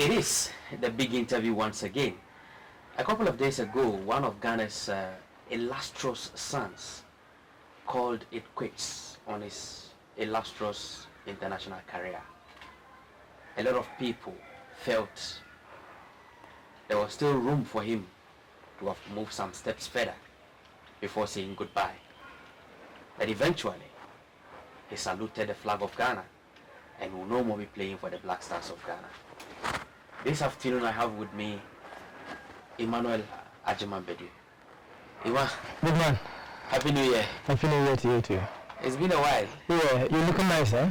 It is the big interview once again. A couple of days ago, one of Ghana's illustrious sons called it quits on his illustrious international career. A lot of people felt there was still room for him to have moved some steps further before saying goodbye. But eventually, he saluted the flag of Ghana and will no more be playing for the Black Stars of Ghana. This afternoon I have with me Emmanuel Agyemang Badu. Iwa. Good man. Happy New Year. Happy New Year to you too. It's been a while. Yeah, you're looking nice, eh?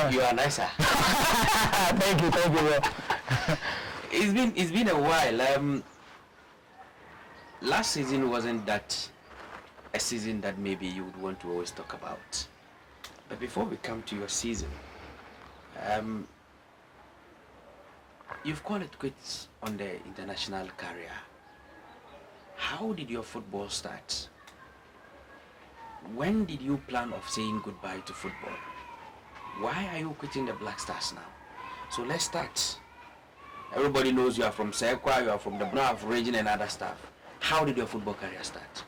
You are nicer. Thank you, bro. It's been a while. Last season wasn't that a season that maybe you would want to always talk about. But before we come to your season, you've called it quits on the international career. How did your football start? When did you plan of saying goodbye to football? Why are you quitting the Black Stars now? So let's start. Everybody knows you are from Sekwa, you are from the North region and other stuff. How did your football career start?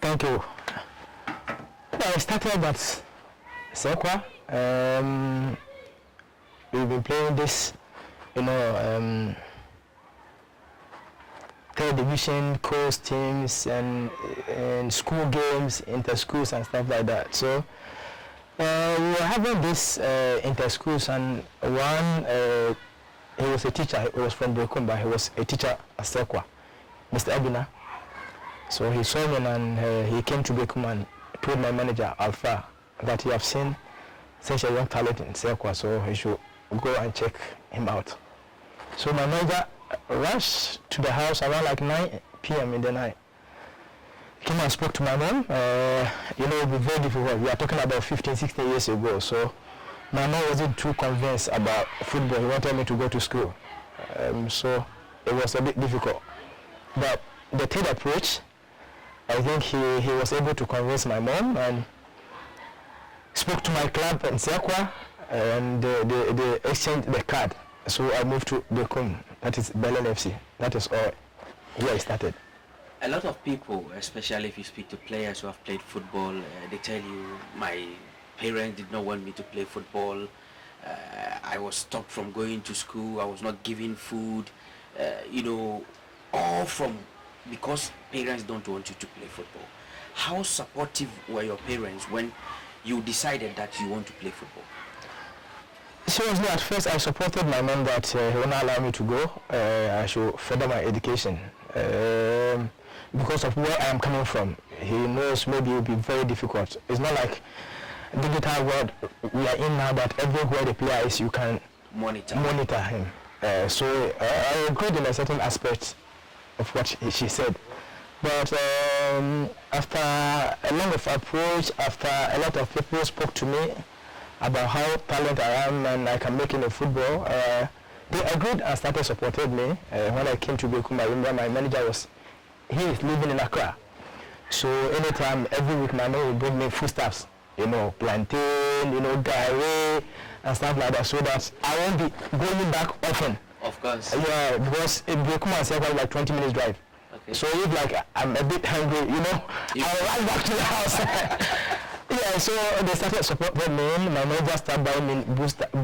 Thank you. Well, I started at Sekwa. We've been playing this, third division coast teams and school games, inter-schools and stuff like that. So we were having this inter-schools, and one, he was a teacher. He was from Brekumba. He was a teacher at Sekwa, Mr. Abina. So he saw me and he came to Brekumba and told my manager, Alpha, that he have seen such a young talent in Sekwa, so he should go and check him out. So my manager rushed to the house around like 9 p.m. in the night. Came and spoke to my mom. It would be very difficult. We are talking about 15, 16 years ago. So my mom wasn't too convinced about football. He wanted me to go to school. So it was a bit difficult. But the third approach, I think he was able to convince my mom and spoke to my club in Sekwa, and they exchanged the card. So I moved to Bekum, that is Berlin FC. That is all where I started. A lot of people, especially if you speak to players who have played football, they tell you, my parents did not want me to play football. I was stopped from going to school. I was not given food. All from because parents don't want you to play football. How supportive were your parents when you decided that you want to play football? Seriously, at first I supported my mom that he will not allow me to go. I should further my education. Because of where I am coming from, he knows maybe it will be very difficult. It's not like digital world we are in now that everywhere the player is, you can monitor him. So I agreed in a certain aspect of what she said. But after a long of approach, after a lot of people spoke to me about how talented I am and I can make in the football, they agreed and started supporting me. When I came to Bekum, I remember my manager he is living in Accra. So anytime, every week, my mom would bring me foodstuffs, plantain, gari, and stuff like that, so that I won't be going back often. Of course. Yeah, because in Bekum and Sekwa is like 20 minutes drive. Okay. So if I'm a bit hungry, I'll run back to the house. Yeah, so they started supporting me. My manager started buying me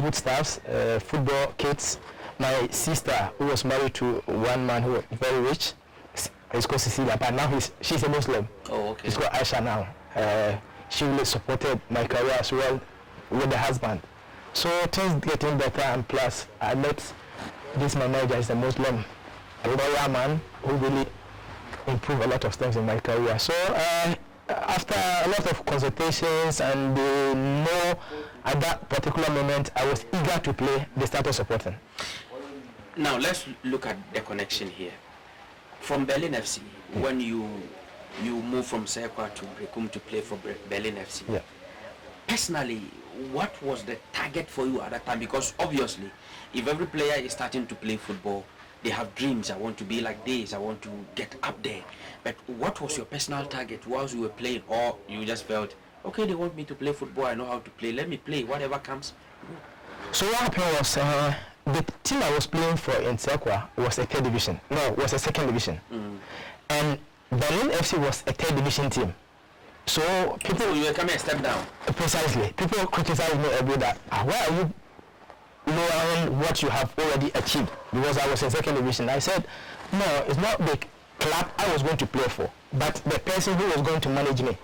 boot staffs, football kits. My sister, who was married to one man who was very rich, he's called Cecilia, but now she's a Muslim. Oh, okay. She's called Aisha now. She really supported my career as well with the husband. So things getting better, and plus I met this my manager is a Muslim, a lawyer man who really improved a lot of things in my career. So after a lot of consultations and they know at that particular moment I was eager to play, they started supporting. Now let's look at the connection here. From Berlin FC, when you moved from Sekwa to Brekum to play for Berlin FC, yeah. Personally, what was the target for you at that time? Because obviously, if every player is starting to play football, they have dreams. I want to be like this. I want to get up there. But what was your personal target whilst you were playing? Or you just felt, okay, they want me to play football. I know how to play. Let me play. Whatever comes. So what happened was, the team I was playing for in Sekwa was a third division. No, was a second division. And Berlin FC was a third division team. So people... So you were coming a step down? Precisely. People criticize me every day. Why are you lowering what you have already achieved? Because I was in second division. I said, no, it's not the club I was going to play for, but the person who was going to manage me.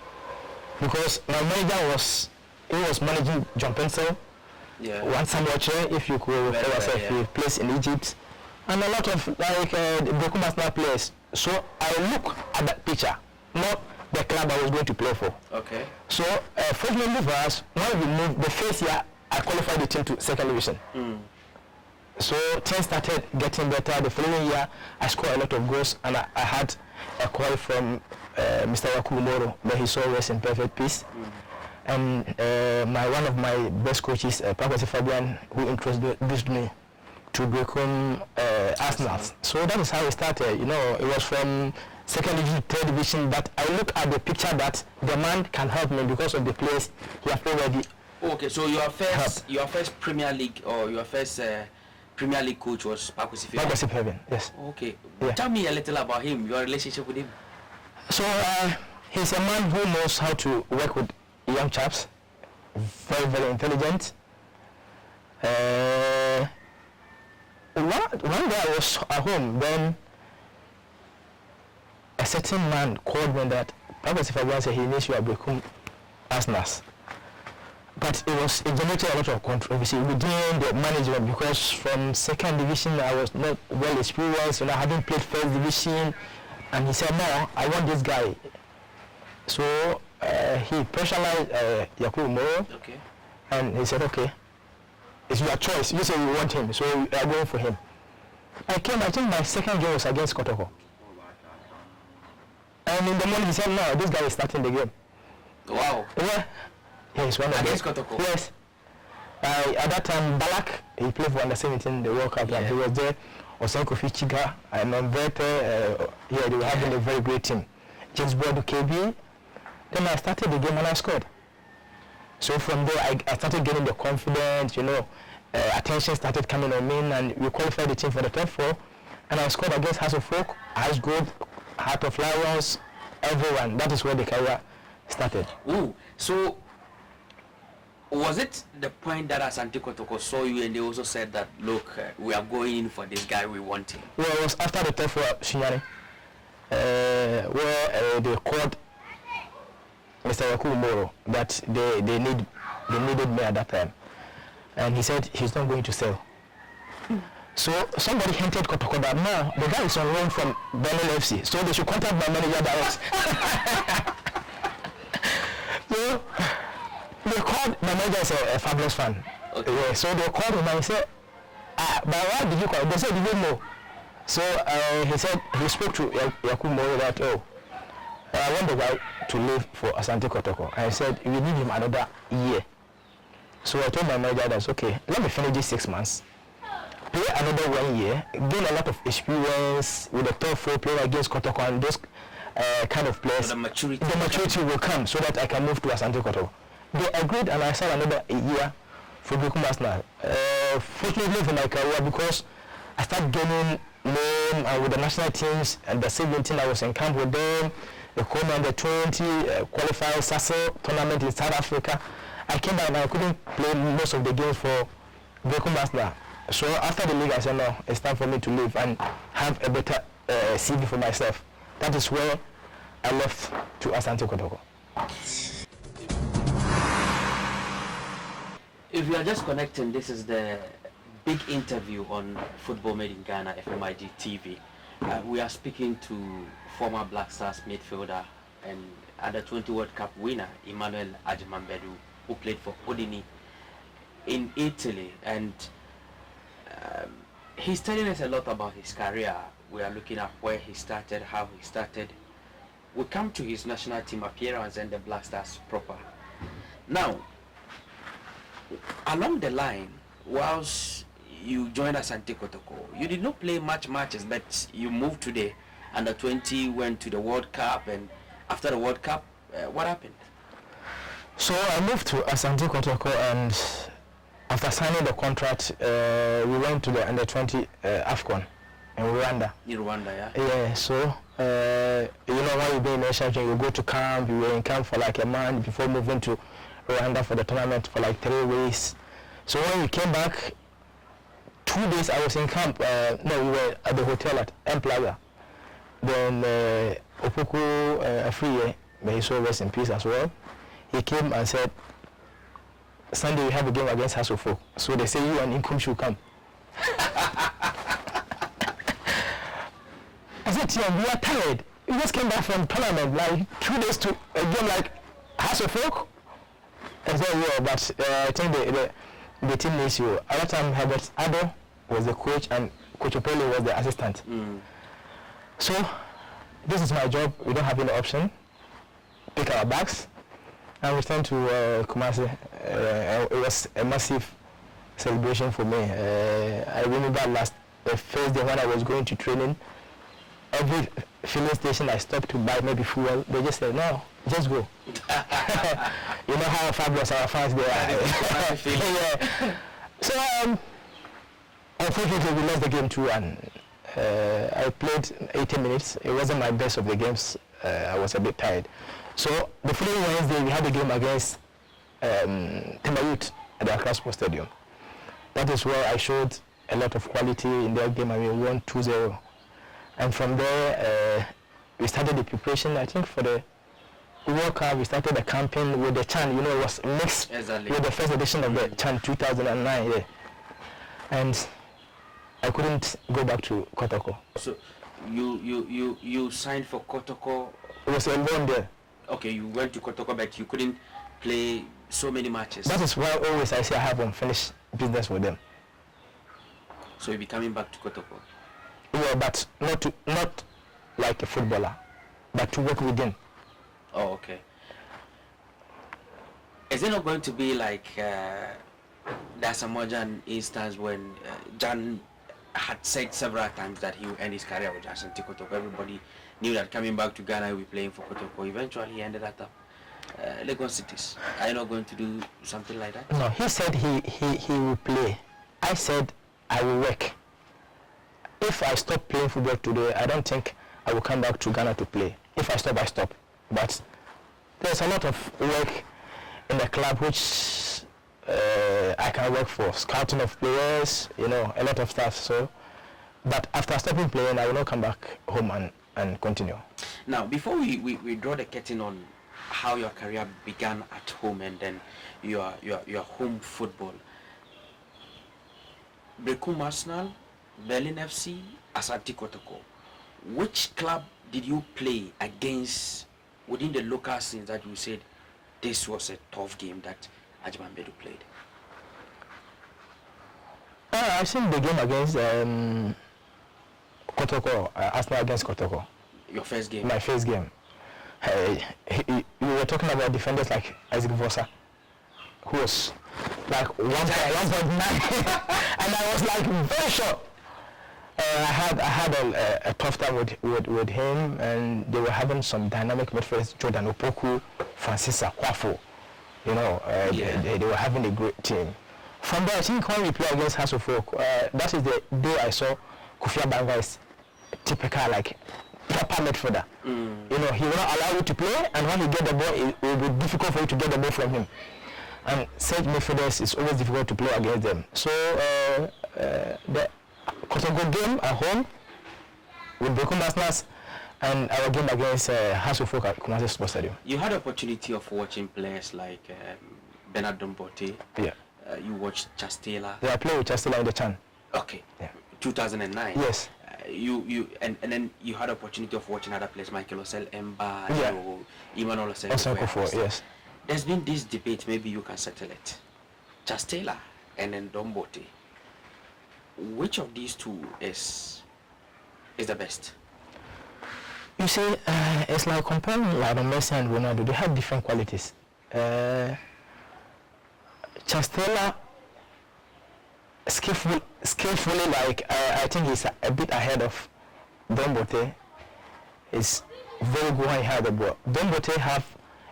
Because my manager was managing John Pencil, one Samuel Che, if you could refer yourself, he plays in Egypt, and a lot of like the Brokumasna players. So I look at that picture, not the club I was going to play for. Okay. So fortunately for us, when we moved, the first year I qualified the team to second division. So things started getting better. The following year, I scored a lot of goals, and I had a call from Mr. Yakubu Moro, where he saw us in perfect peace. And one of my best coaches, Pakwasi Fabian, who introduced me to become Arsenal. So that is how it started. You know, it was from second division, third division, but I look at the picture that the man can help me because of the players he has already. Okay, so your first Premier League or your first Premier League coach was Pakwasi Fabian, yes. Okay, tell me a little about him, your relationship with him. So he's a man who knows how to work with young chaps, very, very intelligent. One day I was at home, then a certain man called me that Pakwasi Fabian said he needs you at Brekum Arsenal. But it generated a lot of controversy within the management, because from second division I was not well experienced, and I hadn't played first division. And he said, no, I want this guy. So he pressurized Yakubu Moro, and he said, okay, it's your choice. You say you want him, so you are going for him. I think my second game was against Kotoko. And in the morning he said, no, this guy is starting the game. Wow. Yeah. Yes, one against Kotoko? Yes. At that time, Balak, he played for under 17 the World Cup, and he was there. Osenko Fichiga, and Mbete, they were having a very great team. James Badu KB. Then I started the game and I scored. So from there, I started getting the confidence, attention started coming on me, and we qualified the team for the top four. And I scored against House of Folk, House Gold, Heart of Lions, everyone. That is where the career started. Ooh, so was it the point that Asante Kotoko saw you and they also said that, look, we are going in for this guy, we want him? Well, it was after the top four Shinyani, where they called Mr. Yakubu Moro that they needed me at that time. And he said he's not going to sell. So somebody hinted Kotoko that now the guy is on loan from Berlin FC, so they should contact my manager direct. So they called, my manager is a fabulous fan. Okay. Yeah, so they called him and he said, but why did you call? They said he didn't know. So he said he spoke to Yakubu Moro that, I want the guy to leave for Asante Kotoko. And I said, we need him another year. So I told my manager that's okay, let me finish this 6 months, play another 1 year, gain a lot of experience with the top four, playing against Kotoko and those kind of players. So the maturity will come so that I can move to Asante Kotoko. They agreed and I signed another year for Brekum Arsenal. Fortunately for my career, because I started gaining name with the national teams and the 17 I was in camp with them. They called me under 20, qualified Sasso tournament in South Africa. I came back and I couldn't play most of the games for Brekum Arsenal. So after the league I said no, it's time for me to leave and have a better CV for myself. That is where I left to Asante Kotoko. If you are just connecting, this is the big interview on Football Made in Ghana, FMIG TV. We are speaking to former Black Stars midfielder and Under-20 World Cup winner, Emmanuel Agyemang, who played for Udine in Italy. And he's telling us a lot about his career. We are looking at where he started, how he started. We come to his national team appearance and the Black Stars proper. Now, along the line, whilst you joined Asante Kotoko, you did not play much matches, but you moved to the Under-20, went to the World Cup, and after the World Cup, what happened? So I moved to Asante Kotoko and after signing the contract, we went to the under 20 AFCON in Rwanda. In Rwanda, yeah. Yeah. So you know, when you be in national team, you go to camp. You were in camp for like a month before moving to Rwanda for the tournament for like 3 weeks. So when we came back, 2 days I was in camp. No, we were at the hotel at M Plaza. Then Opoku Afriye, may he so rest in peace as well. He came and said, Sunday we have a game against Hasselhoff. So they say you and Inkum should come. I said, yeah, we are tired. We just came back from tournament, like 2 days to a game like Hasselhoff. I said, yeah, but I think the team needs you. At that time, Herbert Ado was the coach and Coach Opele was the assistant. So, this is my job. We don't have any option. Pick our bags and return to Kumasi. It was a massive celebration for me. I remember the first day when I was going to training, every filling station I stopped to buy maybe fuel, they just said, no, just go. You know how fabulous our fans they are. Yeah. So, unfortunately, we lost the game 2-1. I played 80 minutes. It wasn't my best of the games. I was a bit tired. So the following Wednesday, we had a game against Timbayut at the Accra Sports Stadium. That is where I showed a lot of quality in that game, and we won 2-0. And from there, we started the preparation, I think, for the World Cup. We started the campaign with the CHAN. You know, it was mixed with the first edition of the CHAN 2009. Yeah. And I couldn't go back to Kotoko. So you signed for Kotoko? It was a loan there. Okay, you went to Kotoko, but you couldn't play so many matches. That is why always I say I have unfinished business with them. So you'll be coming back to Kotoko? Yeah, but not like a footballer, but to work with them. Oh, okay. Is it not going to be like there's a modern instance when Jan had said several times that he would end his career with Ashanti Kotoko? Everybody knew that coming back to Ghana he would be playing for Kotoko. Eventually he ended up Lagos Cities. Are you not going to do something like that? No, he said he will play. I said I will work. If I stop playing football today, I don't think I will come back to Ghana to play. If I stop, I stop. But there's a lot of work in the club which I can work for. Scouting of players, you know, a lot of stuff. So, but after stopping playing, I will not come back home and continue. Now, before we draw the curtain on how your career began at home and then your home football, Brekum Arsenal, Berlin FC, Asante Kotoko, which club did you play against within the local scenes that you said this was a tough game that Agyemang played? I think the game against Kotoko, Arsenal against Kotoko. Your first game? My first game. You were talking about defenders like Isaac Vosa, who was like 1.9, and I was like very short. I had a tough time with him, and they were having some dynamic midfielders, Jordan Opoku, Francis Akwafo. You know, they were having a great team. From there, I think when we play against Hasselhoff, that is the day I saw Kofi Abanga is typical, like, proper midfielder. You know, he will not allow you to play, and when you get the ball, it will be difficult for you to get the ball from him. And such midfielders, it's always difficult to play against them. So, the Kotoko game at home with Brekum Arsenal and our game against Hasselhoff at Kumasi Sports Stadium. You had the opportunity of watching players like Bernard Dombote. Yeah. You watched Chastela. Yeah, I played with Chastela in the CHAN. Okay. Yeah. 2009. Yes. And then you had the opportunity of watching other players, Michael Osel, Emba, Yeah. Emmanuel Osel. Yes. There's been this debate, maybe you can settle it. Chastela and then Dombote. Which of these two is the best? You see, it's like comparing Lionel Messi and Ronaldo. They have different qualities. Chastela, skillfully, like I think he's a bit ahead of Dombote. Is very good when he has the ball. Dombote have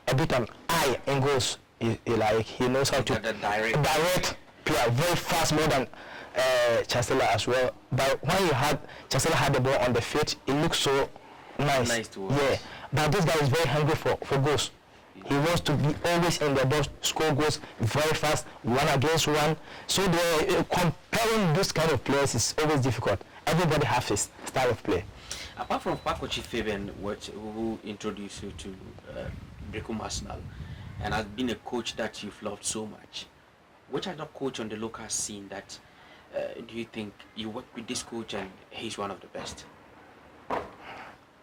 a bit of eye in goals. He knows how to direct player, very fast, more than Chancellor as well. But when Chancellor had the ball on the field, it looked so nice to watch. Yeah, but this guy is very hungry for goals. He wants to be always in the box, score goals very fast, 1 against 1. So comparing this kind of players is always difficult. Everybody has his style of play. Apart from Pakochi Fabian, who introduced you to Brekum Arsenal, and has been a coach that you've loved so much, which other coach on the local scene that do you think you work with this coach and he's one of the best?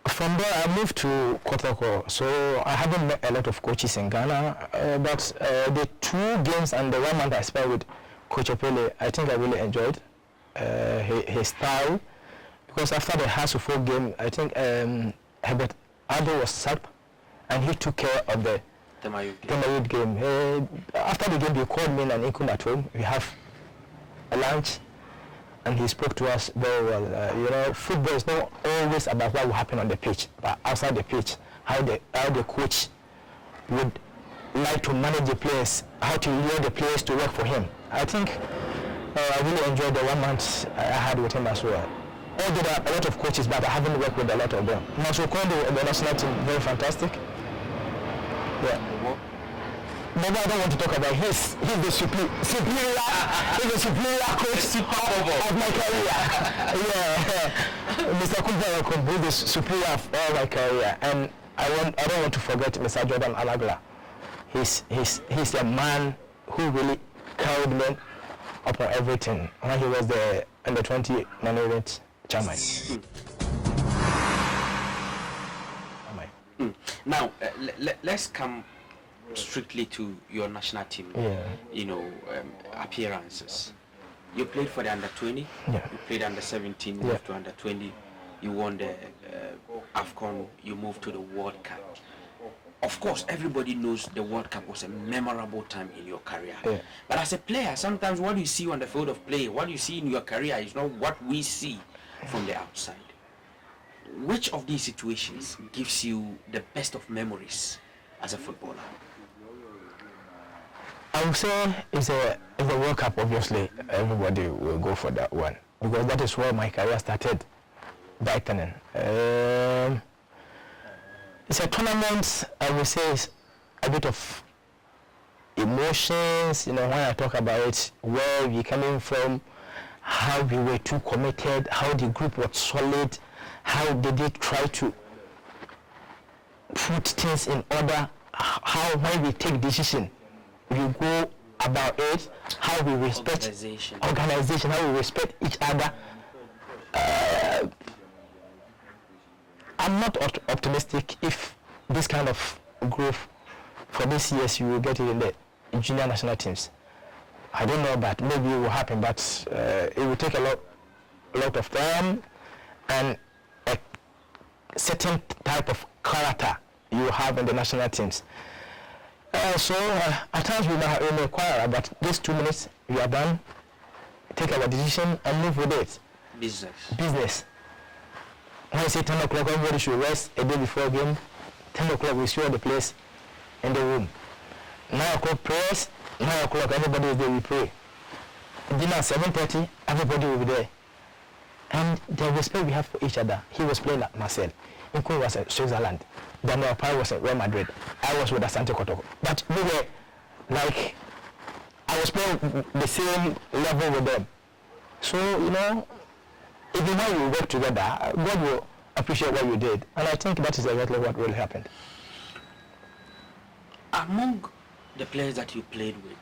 From there, I moved to Kotoko, so I haven't met a lot of coaches in Ghana, but the 2 games and the 1 month I spent with Coach Opele, I think I really enjoyed his style, because after the Hasufo game, I think Herbert Ado was sacked, and he took care of the Temayud game. After the game, they called me and Ikum at home. We have a lunch, and he spoke to us very well. Football is not always about what will happen on the pitch, but outside the pitch, how the coach would like to manage the players, how to lure the players to work for him. I think I really enjoyed the 1 month I had with him as well. Although there are a lot of coaches, but I haven't worked with a lot of them. Maso Kondo, the national team, very fantastic. Yeah. But I don't want to talk about he's the superior coach of my career. Yeah. Mr. Kumpa is the superior of all my career. And I don't want to forget Mr. Jordan Alagla. He's a man who really carried me upon everything when he was the under 20 non-event chairman. Now, let's come strictly to your national team, appearances. You played for the under 20, you played under 17, moved to under 20, you won the AFCON, you moved to the World Cup. Of course, everybody knows the World Cup was a memorable time in your career. But as a player, sometimes what you see on the field of play, what you see in your career is not what we see from the outside. Which of these situations gives you the best of memories as a footballer? I would say it's a World Cup. Obviously, everybody will go for that one because that is where my career started back then. It's a tournament. I would say it's a bit of emotions. When I talk about it, where we coming from, how we were too committed, how the group was solid, how did they try to put things in order, how when we take decision, we go about it, how we respect organization, how we respect each other. I'm not optimistic if this kind of growth for this year you will get it in the junior national teams. I don't know, but maybe it will happen, but it will take a lot of time and a certain type of character you have in the national teams. So at times we may acquire, but these 2 minutes we are done, take our decision and move with it. Business. When I say 10 o'clock, everybody should rest a day before game. 10 o'clock we secure the place in the room. 9 o'clock prayers, 9 o'clock everybody is there, we pray. Dinner 7:30, everybody will be there. And the respect we have for each other. He was playing at Marseille. Nko was at Switzerland. Daniel Pai was at Real Madrid. I was with Asante Kotoko. But we were like, I was playing the same level with them. So, even when we work together, God will appreciate what you did. And I think that is exactly what really happened. Among the players that you played with,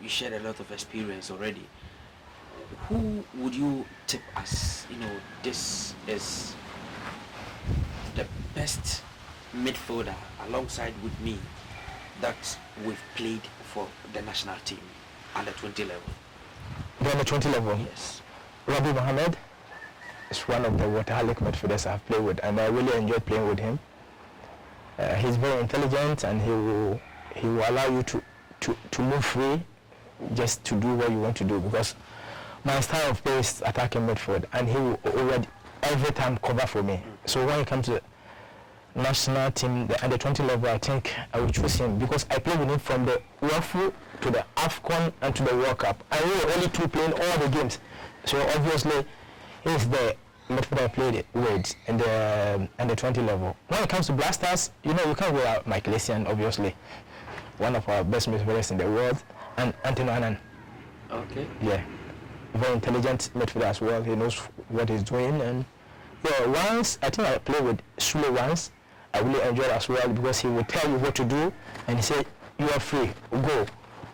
you shared a lot of experience already. Who would you tip as, this is the best midfielder alongside with me that we've played for the national team under 20 level? The under 20 level? Yes. Rabi Mohammed is one of the waterholic midfielders I've played with, and I really enjoyed playing with him. He's very intelligent, and he will allow you to move free, just to do what you want to do, because my style of play is attacking midfield, and he will already every time cover for me. So when it comes to national team, the under 20 level, I think I will choose him because I played with him from the WAFU to the AFCON and to the World Cup. I were only two playing all the games. So obviously, he's the midfielder I played with in the under 20 level. When it comes to Blasters, you know, you can't rule out Michael Essien, obviously. One of our best midfielders in the world, and Anthony Annan. Okay. Yeah. Very intelligent midfielder as well. He knows what he's doing. And yeah, once, I think I played with Sule once. I really enjoyed as well because he would tell you what to do and he said, you are free, go.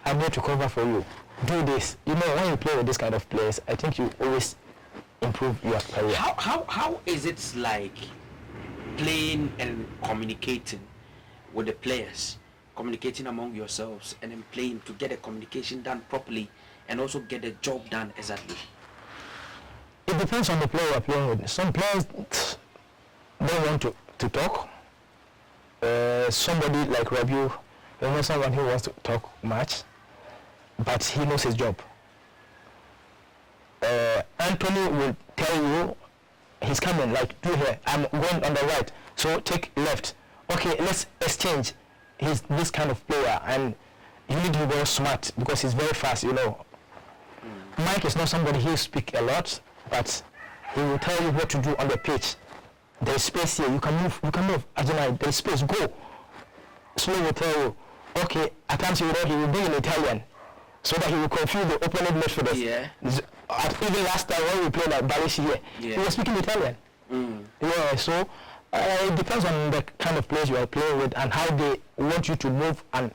I'm here to cover for you. Do this. You know, when you play with this kind of players, I think you always improve your career. How is it like playing and communicating with the players, communicating among yourselves and then playing to get the communication done properly and also get the job done exactly? It depends on the player you're playing with. Some players don't want to talk. Somebody like Rabiu, you know, someone who wants to talk much, but he knows his job. Anthony will tell you he's coming, like, do here, I'm going on the right, so take left. Okay, let's exchange. He's this kind of player, and you need to be very smart because he's very fast, you know. Mike is not somebody who speaks a lot, but he will tell you what to do on the pitch. There's space here, you can move, Agyemang, there's space, go. Slow will tell you, okay, at times he will be in Italian, so that he will confuse the opponent midfielders. Yeah. Even last time when we played at Balishi here, he was speaking Italian. Yeah, so it depends on the kind of players you are playing with and how they want you to move and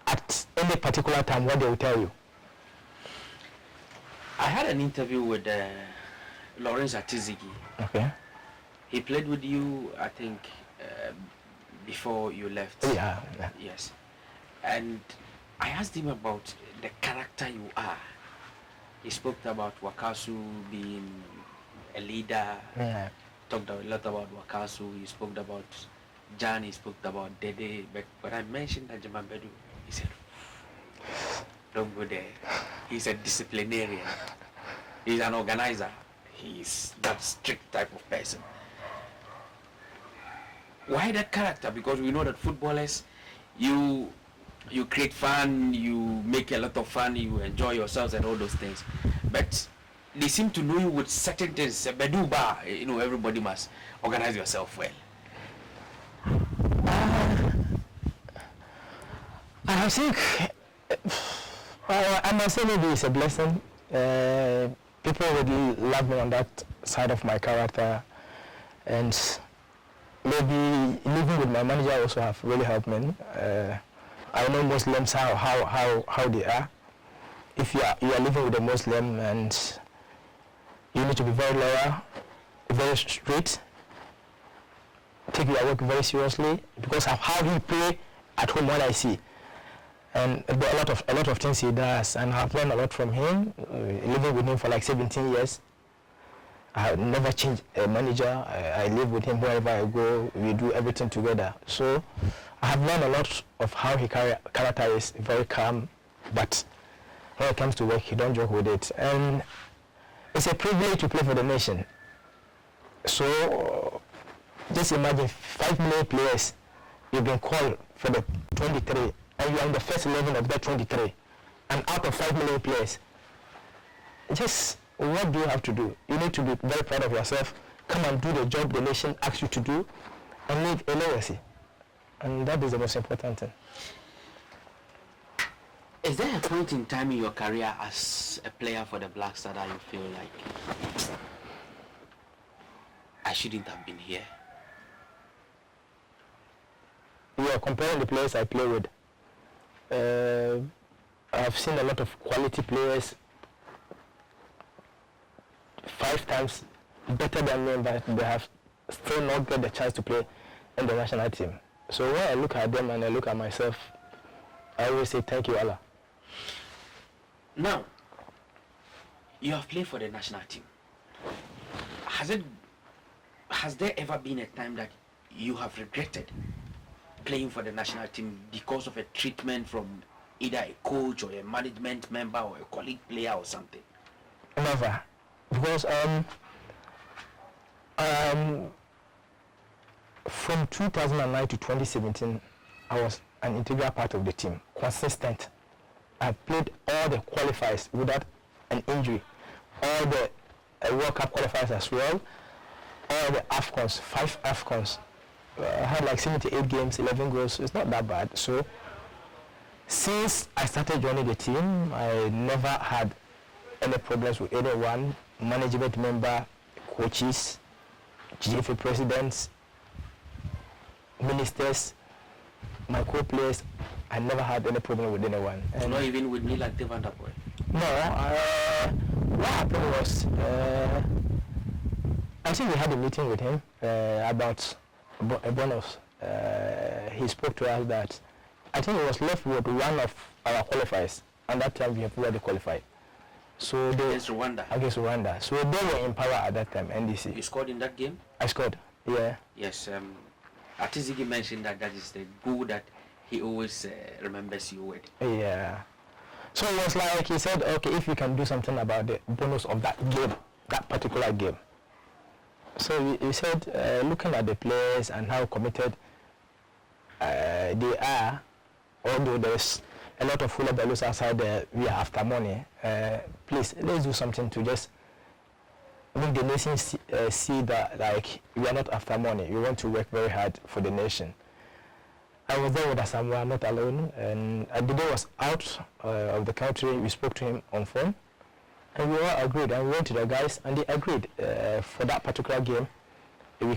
at any particular time what they will tell you. I had an interview with Lawrence Atizigi. Okay. He played with you, I think, before you left. Yeah. Yes. And I asked him about the character you are. He spoke about Wakasu being a leader. Yeah. Talked a lot about Wakasu. He spoke about Jan. He spoke about Dede. But when I mentioned Agyemang Badu, he said, "Don't go there. He's a disciplinarian. He's an organizer. He's that strict type of person." Why that character? Because we know that footballers, you create fun, you make a lot of fun, you enjoy yourselves and all those things. But they seem to know you with certain things. Badu Ba, you know, everybody must organize yourself well. I think I must say maybe it's a blessing. People really love me on that side of my character, and maybe living with my manager also have really helped me. I know Muslims how they are. If you are living with a Muslim and you need to be very loyal, very straight, take your work very seriously because of how he play at home, what I see. And there are a lot of things he does, and I've learned a lot from him. Living with him for like 17 years. I have never changed a manager. I live with him wherever I go. We do everything together. So I have learned a lot of how his character is, very calm, but when it comes to work, he don't joke with it. And it's a privilege to play for the nation. So just imagine 5 million players, you've been called for the 23, and you're in the first 11 of that 23. And out of 5 million players, just what do you have to do? You need to be very proud of yourself, come and do the job the nation asks you to do, and leave a legacy. And that is the most important thing. Is there a point in time in your career as a player for the Black Star that you feel like, I shouldn't have been here? You are comparing the players I play with. I've seen a lot of quality players 5 times better than me, but they have still not get the chance to play in the national team. So when I look at them and I look at myself, I always say thank you, Allah. Now, you have played for the national team. Has there ever been a time that you have regretted playing for the national team because of a treatment from either a coach or a management member or a colleague player or something? Never. Because from 2009 to 2017, I was an integral part of the team, consistent. I played all the qualifiers without an injury, all the World Cup qualifiers as well, all the AFCONs, 5 AFCONs. I had like 78 games, 11 goals. It's not that bad. So since I started joining the team, I never had any problems with anyone, management member, coaches, GFA presidents, ministers, my co-players. I never had any problem with anyone. And not even with me like the Vanderboy? No. What happened was, I think we had a meeting with him about a bonus. He spoke to us that I think it was left with one of our qualifiers, and that time we have already qualified. So against Rwanda? Against Rwanda. So they were in power at that time, NDC. You scored in that game? I scored, yeah. Yes, Atizigi mentioned that is the goal that he always remembers you with. Yeah. So it was like he said, okay, if you can do something about the bonus of that game, that particular game. So he said, looking at the players and how committed they are, although there's a lot of hullabaloo outside there, we are after money. Please, let's do something to just make the nation see that, like, we are not after money. We want to work very hard for the nation. I was there with Asamoah, not alone, and the day was out of the country. We spoke to him on phone, and we all agreed, and we went to the guys, and they agreed for that particular game, we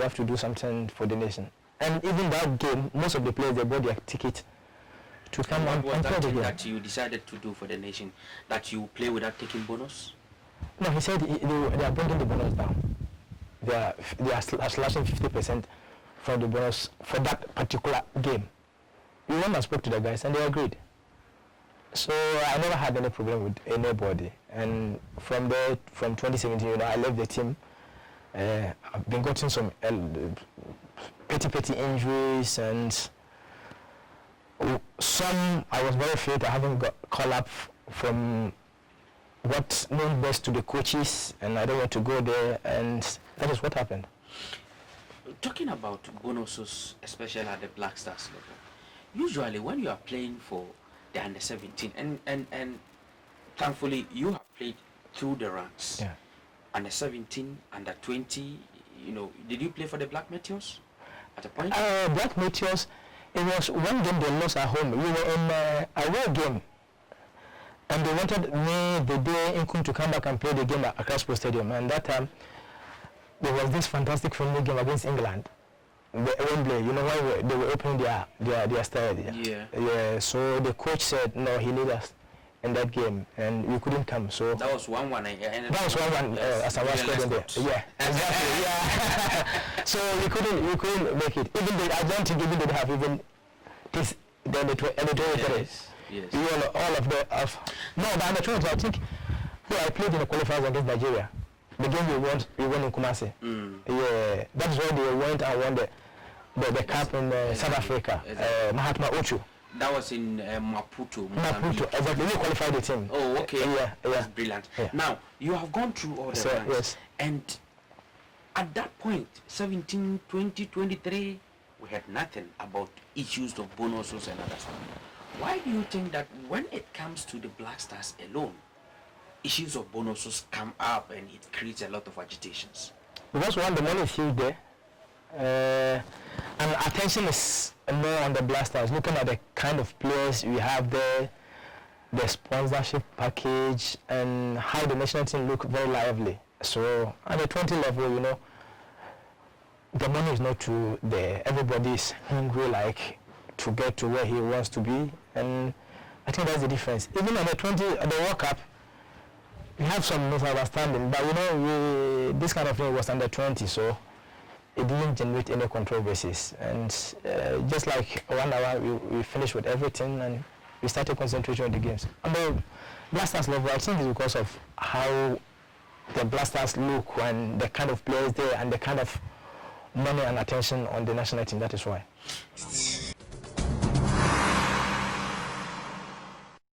have to do something for the nation. And even that game, most of the players, they bought their ticket to come and play the game. What was that thing that you decided to do for the nation, that you play without taking bonus? No, he said they are bringing the bonus down. They are slashing 50% from the bonus for that particular game. We went and spoke to the guys, and they agreed. So I never had any problem with anybody. And from there, from 2017, I left the team. I've been getting some petty injuries, and some I was very fit. I haven't got called up from what known best to the coaches, and I don't want to go there, and that is what happened. Talking about bonuses, especially at the Black Stars level, usually when you are playing for the under 17, and thankfully you have played through the ranks. Yeah. Under 17, under 20, did you play for the Black Meteors at a point? Black Meteors, it was one game they lost at home. We were in a away game, and they wanted me the day Nkum to come back and play the game at Accra Sports Stadium, and that time there was this fantastic friendly game against England, Wembley. When they were opening their stadium. Yeah. So the coach said no, he needed us in that game, and we couldn't come. So that was 1-1. That was 1-1 as I was scored in there. Yeah, exactly. Yeah. So we couldn't make it. Even I don't think even they have even this then the 23. Yes. All of the no, the 20. I think I played in the qualifiers against Nigeria. The game we won in Kumasi. Yeah, that's why they went and won the cup in South Africa. Mahatma Ochu. That was in Maputo. Maputo, exactly. We qualified the team. Oh, okay. Yeah. That's brilliant. Yeah. Now, you have gone through all the ranks. Yes. And at that point, 17, 20, 23, we had nothing about issues of bonuses and other stuff. Why do you think that when it comes to the Black Stars alone, issues of bonuses come up and it creates a lot of agitations? Because one, the money is huge there. And attention is more on the Black Stars, looking at the kind of players we have there, the sponsorship package, and how the national team look very lively. So at the 20 level, the money is not too there. Everybody is hungry, like, to get to where he wants to be, and I think that's the difference. Even at the 20, at the World Cup, we have some misunderstanding, but this kind of thing was under 20, so it didn't generate any controversies. And just like 1 hour, we finished with everything, and we started concentrating on the games. On the Black Stars level, I think it's because of how the Black Stars look and the kind of players there and the kind of money and attention on the national team. That is why.